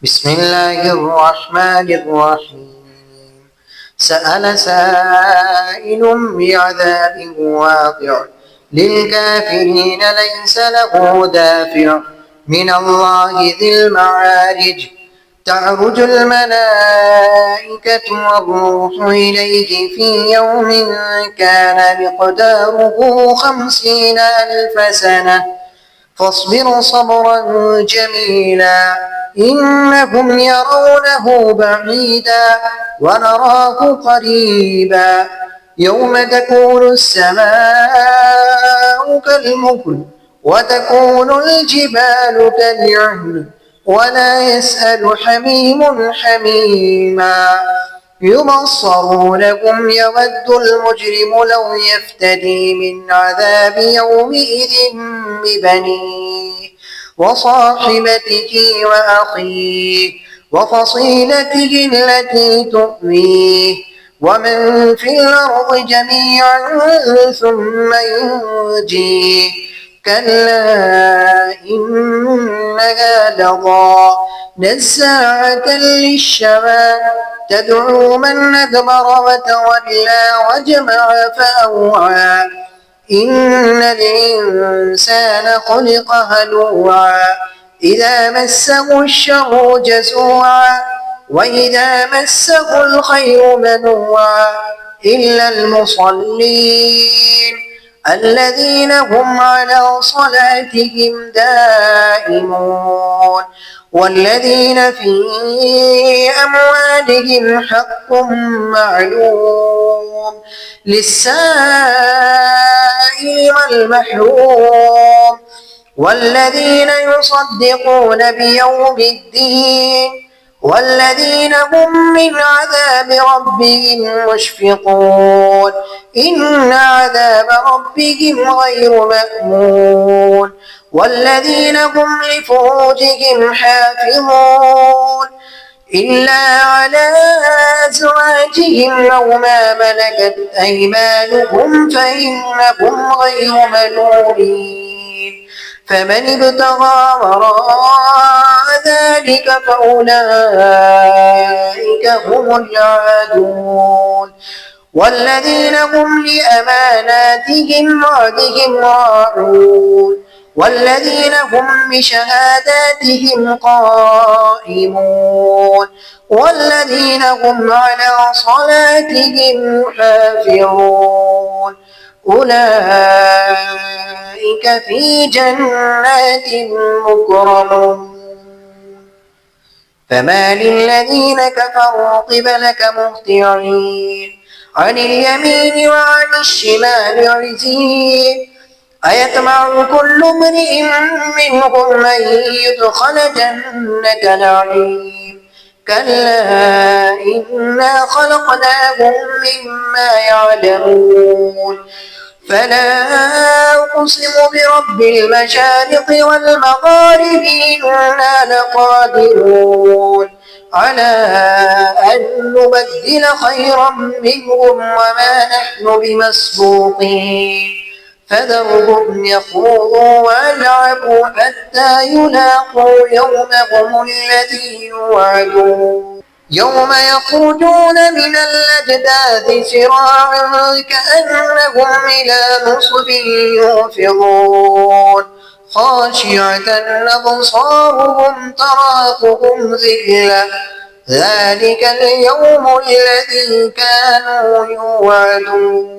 بسم الله الرحمن الرحيم. سأل سائل بعذاب واقع للكافرين ليس له دافع من الله ذي المعارج. تعرج الملائكة والروح إليه في يوم كان مقداره 50,000 سنة فاصبر صبرا جميلا إنهم يرونه بعيدا ونراه قريبا يوم تكون السماء كالمهل وتكون الجبال كالعهن ولا يسأل حميم حميما يبصرونهم يود المجرم لو يفتدي من عذاب يومئذ ببنيه وصاحبته وأخيه وفصيلته التي تؤويه ومن في الأرض جميعا ثم ينجيه كلا إنها لظى نزاعة للشوى تدعو من أدبر وتولى وجمع فأوعى إن الإنسان خلق هلوعا إذا مسه الشر جزوعا وإذا مسه الخير منوعا إلا المصلين الذين هم على صلاتهم دائمون والذين في أموالهم حق معلوم للسائل والمحروم والذين يصدقون بيوم الدين والذين هم من عذاب ربهم مشفقون إن عذاب ربهم غير مأمون والذين هم لفروجهم حافظون إلا على أزواجهم أو ما ملكت أيمانهم فإنهم غير ملومين فمن ابتغى وراء ذلك فأولئك هم العادون والذين هم لأماناتهم وعدهم راعون والذين هم بشهاداتهم قائمون والذين هم على صلاتهم يحافظون أولئك في جنات مكرمون فما للذين كفروا قبلك مهطعين عن اليمين وعن الشمال عزين أيطمع كل امرئ منهم أن يدخل جنة نعيم كلا إنا خلقناهم مما يعلمون فلا أقسم برب المشارق والمغارب إنا لقادرون على أن نبدل خيرا منهم وما نحن بمسبوقين فذرهم يخوضوا ويلعبوا حتى يلاقوا يومهم الذي يوعدون يوم يخرجون من الأجداث سراعا كأنهم إلى نصب يوفضون خاشعة أبصارهم تراقهم ذلة ذلك اليوم الذي كانوا يوعدون